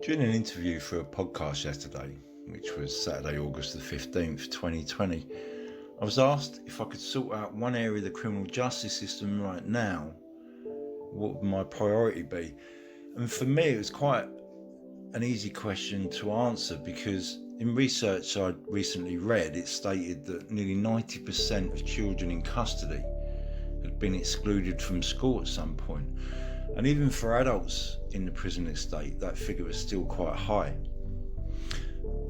During an interview for a podcast yesterday, which was Saturday, August the 15th, 2020, I was asked if I could sort out one area of the criminal justice system right now, what would my priority be? And for me, it was quite an easy question to answer because in research I'd recently read, it stated that nearly 90% of children in custody had been excluded from school at some point. And even for adults in the prison estate, that figure was still quite high.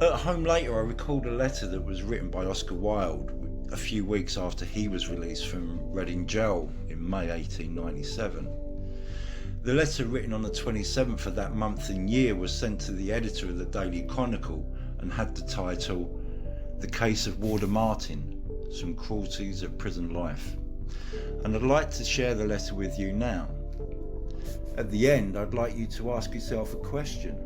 At home later, I recalled a letter that was written by Oscar Wilde a few weeks after he was released from Reading jail in May 1897. The letter, written on the 27th of that month and year, was sent to the editor of the Daily Chronicle and had the title, "The Case of Warder Martin, Some Cruelties of Prison Life." And I'd like to share the letter with you now. At the end, I'd like you to ask yourself a question.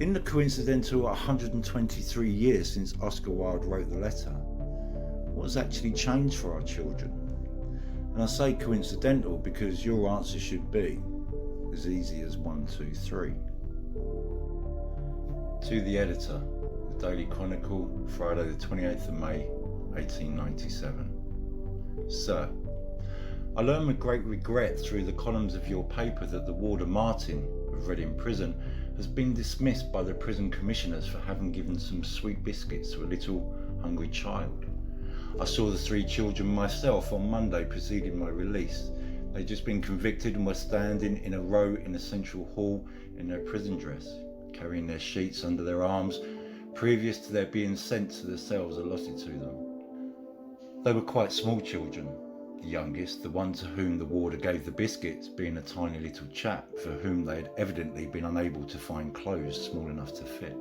In the coincidental 123 years since Oscar Wilde wrote the letter, what has actually changed for our children? And I say coincidental because your answer should be as easy as 1, 2, 3. To the editor, the Daily Chronicle, Friday the 28th of May, 1897. Sir, I learned with great regret through the columns of your paper that the warder Martin of Reading Prison has been dismissed by the prison commissioners for having given some sweet biscuits to a little hungry child. I saw the 3 children myself on Monday preceding my release. They'd just been convicted and were standing in a row in a central hall in their prison dress, carrying their sheets under their arms, previous to their being sent to the cells allotted to them. They were quite small children. The youngest, the one to whom the warder gave the biscuits, being a tiny little chap for whom they had evidently been unable to find clothes small enough to fit.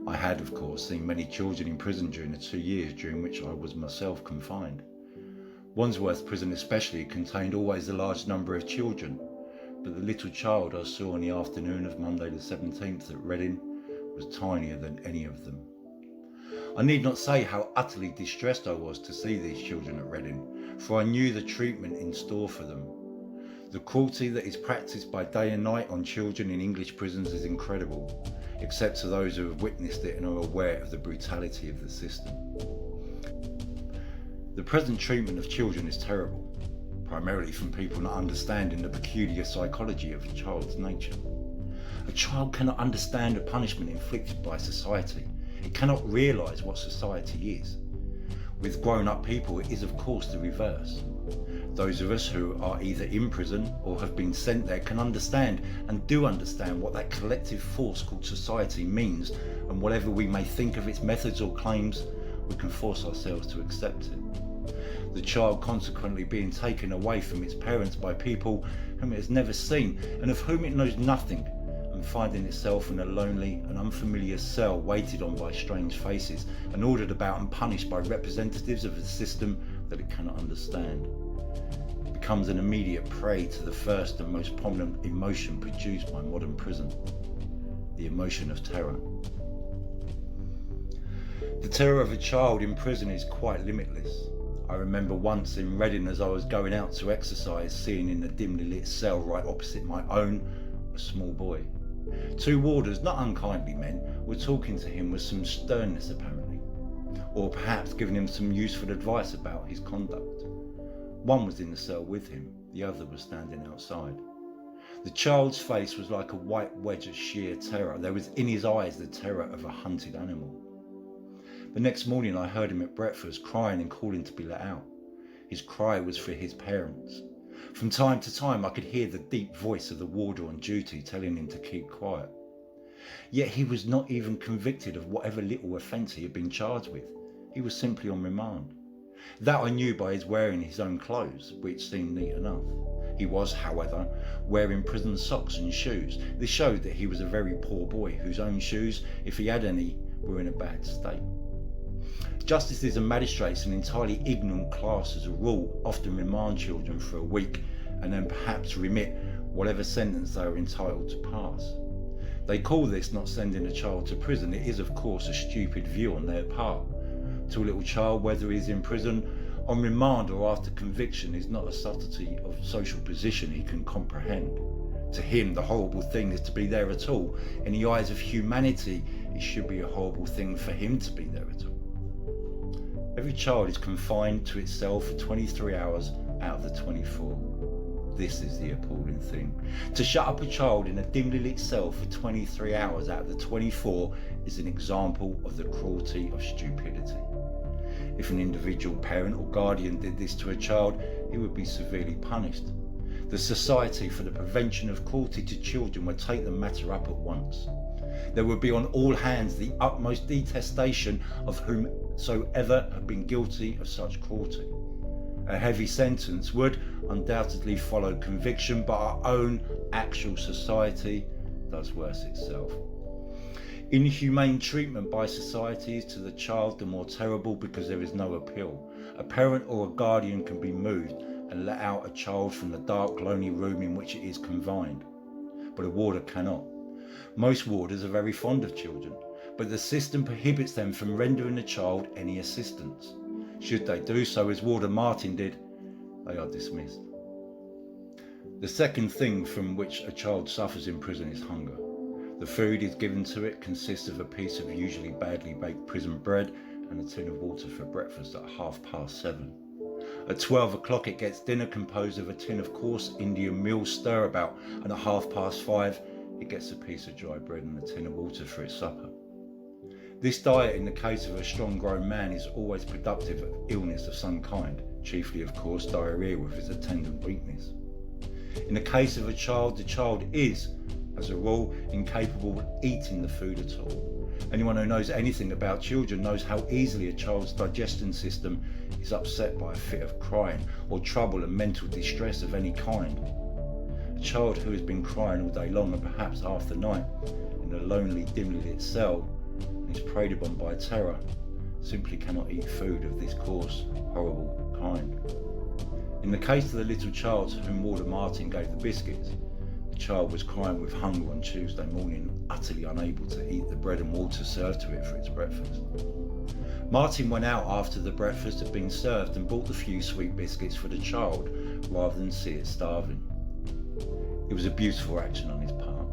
I had, of course, seen many children in prison during the 2 years during which I was myself confined. Wandsworth Prison especially contained always a large number of children, but the little child I saw on the afternoon of Monday the 17th at Reading was tinier than any of them. I need not say how utterly distressed I was to see these children at Reading, for I knew the treatment in store for them. The cruelty that is practiced by day and night on children in English prisons is incredible, except to those who have witnessed it and are aware of the brutality of the system. The present treatment of children is terrible, primarily from people not understanding the peculiar psychology of a child's nature. A child cannot understand the punishment inflicted by society. It cannot realise what society is. With grown-up people, it is of course the reverse. Those of us who are either in prison or have been sent there can understand and do understand what that collective force called society means, and whatever we may think of its methods or claims, we can force ourselves to accept it. The child consequently being taken away from its parents by people whom it has never seen and of whom it knows nothing, and finding itself in a lonely and unfamiliar cell waited on by strange faces and ordered about and punished by representatives of a system that it cannot understand, becomes an immediate prey to the first and most prominent emotion produced by modern prison, the emotion of terror. The terror of a child in prison is quite limitless. I remember once in Reading, as I was going out to exercise, seeing in the dimly lit cell right opposite my own a small boy. 2 warders, not unkindly men, were talking to him with some sternness apparently, or perhaps giving him some useful advice about his conduct. One was in the cell with him, the other was standing outside. The child's face was like a white wedge of sheer terror. There was in his eyes the terror of a hunted animal. The next morning I heard him at breakfast crying and calling to be let out. His cry was for his parents. From time to time I could hear the deep voice of the warder on duty telling him to keep quiet. Yet he was not even convicted of whatever little offence he had been charged with. He was simply on remand. That I knew by his wearing his own clothes, which seemed neat enough. He was, however, wearing prison socks and shoes. This showed that he was a very poor boy, whose own shoes, if he had any, were in a bad state. Justices and magistrates, an entirely ignorant class as a rule, often remand children for a week and then perhaps remit whatever sentence they are entitled to pass. They call this not sending a child to prison. It is of course a stupid view on their part. To a little child, whether he is in prison, on remand or after conviction, is not a subtlety of social position he can comprehend. To him, the horrible thing is to be there at all. In the eyes of humanity, it should be a horrible thing for him to be there at all. Every child is confined to itself for 23 hours out of the 24. This is the appalling thing. To shut up a child in a dimly lit cell for 23 hours out of the 24 is an example of the cruelty of stupidity. If an individual parent or guardian did this to a child, he would be severely punished. The Society for the Prevention of Cruelty to Children would take the matter up at once. There would be on all hands the utmost detestation of whomsoever had been guilty of such cruelty. A heavy sentence would undoubtedly follow conviction, but our own actual society does worse itself. Inhumane treatment by society is to the child the more terrible because there is no appeal. A parent or a guardian can be moved and let out a child from the dark, lonely room in which it is confined, but a warder cannot. Most warders are very fond of children, but the system prohibits them from rendering the child any assistance. Should they do so, as Warder Martin did, they are dismissed. The second thing from which a child suffers in prison is hunger. The food is given to it consists of a piece of usually badly baked prison bread and a tin of water for breakfast at 7:30. At 12 o'clock it gets dinner composed of a tin of coarse Indian meal stirabout, and at 5:30 it gets a piece of dry bread and a tin of water for its supper. This diet, in the case of a strong grown man, is always productive of illness of some kind, chiefly of course diarrhoea with its attendant weakness. In the case of a child, the child is, as a rule, incapable of eating the food at all. Anyone who knows anything about children knows how easily a child's digestion system is upset by a fit of crying or trouble and mental distress of any kind. A child who has been crying all day long and perhaps half the night in a lonely, dimly lit cell and is preyed upon by terror simply cannot eat food of this coarse, horrible kind. In the case of the little child to whom Warder Martin gave the biscuits, the child was crying with hunger on Tuesday morning, utterly unable to eat the bread and water served to it for its breakfast. Martin went out after the breakfast had been served and bought the few sweet biscuits for the child rather than see it starving. It was a beautiful action on his part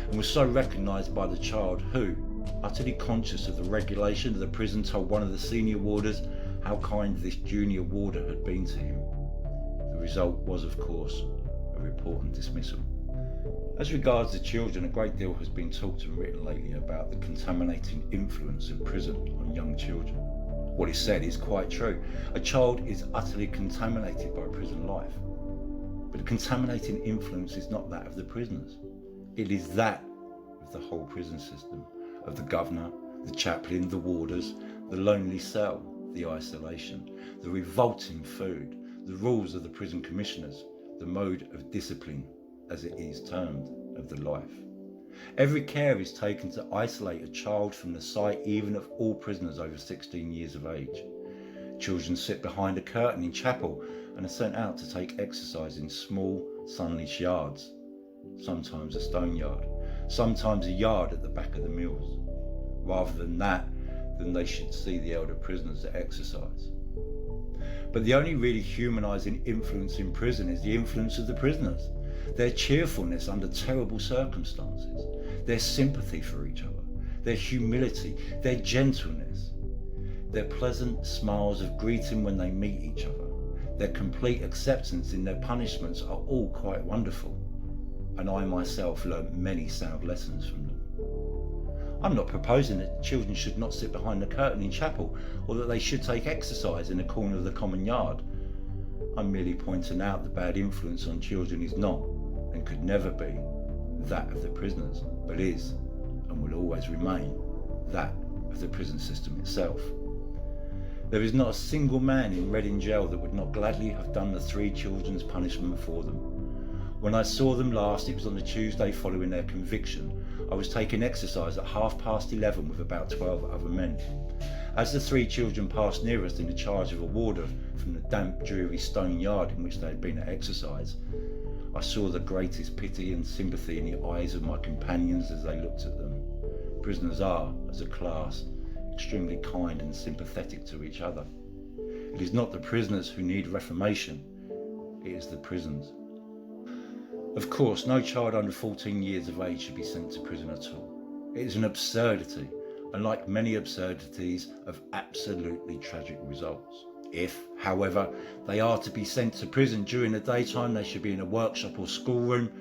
and was so recognised by the child who, utterly conscious of the regulation of the prison, told one of the senior warders how kind this junior warder had been to him. The result was, of course, a report and dismissal. As regards the children, a great deal has been talked and written lately about the contaminating influence of prison on young children. What is said is quite true. A child is utterly contaminated by prison life. But the contaminating influence is not that of the prisoners. It is that of the whole prison system, of the governor, the chaplain, the warders, the lonely cell, the isolation, the revolting food, the rules of the prison commissioners, the mode of discipline, as it is termed, of the life. Every care is taken to isolate a child from the sight even of all prisoners over 16 years of age. Children sit behind a curtain in chapel and are sent out to take exercise in small, sunless yards, sometimes a stone yard, sometimes a yard at the back of the mills. Rather than that, then they should see the elder prisoners at exercise. But the only really humanising influence in prison is the influence of the prisoners. Their cheerfulness under terrible circumstances, their sympathy for each other, their humility, their gentleness, their pleasant smiles of greeting when they meet each other, their complete acceptance in their punishments are all quite wonderful, and I myself learnt many sound lessons from them. I'm not proposing that children should not sit behind the curtain in chapel, or that they should take exercise in a corner of the common yard. I'm merely pointing out the bad influence on children is not, and could never be, that of the prisoners, but is, and will always remain, that of the prison system itself. There is not a single man in Reading jail that would not gladly have done the 3 children's punishment for them. When I saw them last, it was on the Tuesday following their conviction. I was taking exercise at 11:30 with about 12 other men. As the 3 children passed near us in the charge of a warder from the damp, dreary stone yard in which they had been at exercise, I saw the greatest pity and sympathy in the eyes of my companions as they looked at them. Prisoners are, as a class, extremely kind and sympathetic to each other. It is not the prisoners who need reformation, it is the prisons. Of course, no child under 14 years of age should be sent to prison at all. It is an absurdity, and like many absurdities, of absolutely tragic results. If, however, they are to be sent to prison during the daytime, they should be in a workshop or schoolroom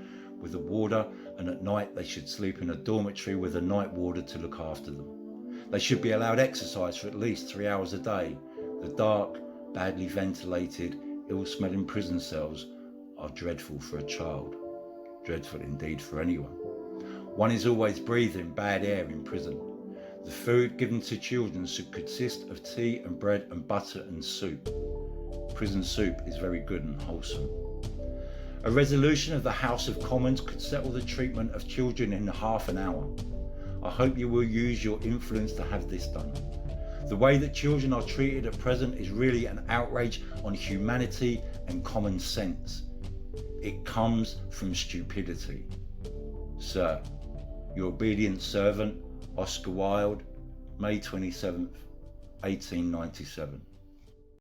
with a warder, and at night they should sleep in a dormitory with a night warder to look after them. They should be allowed exercise for at least 3 hours a day. The dark, badly ventilated, ill-smelling prison cells are dreadful for a child. Dreadful indeed for anyone. One is always breathing bad air in prison. The food given to children should consist of tea and bread and butter and soup. Prison soup is very good and wholesome. A resolution of the House of Commons could settle the treatment of children in half an hour. I hope you will use your influence to have this done. The way that children are treated at present is really an outrage on humanity and common sense. It comes from stupidity. Sir, your obedient servant, Oscar Wilde, May 27th, 1897.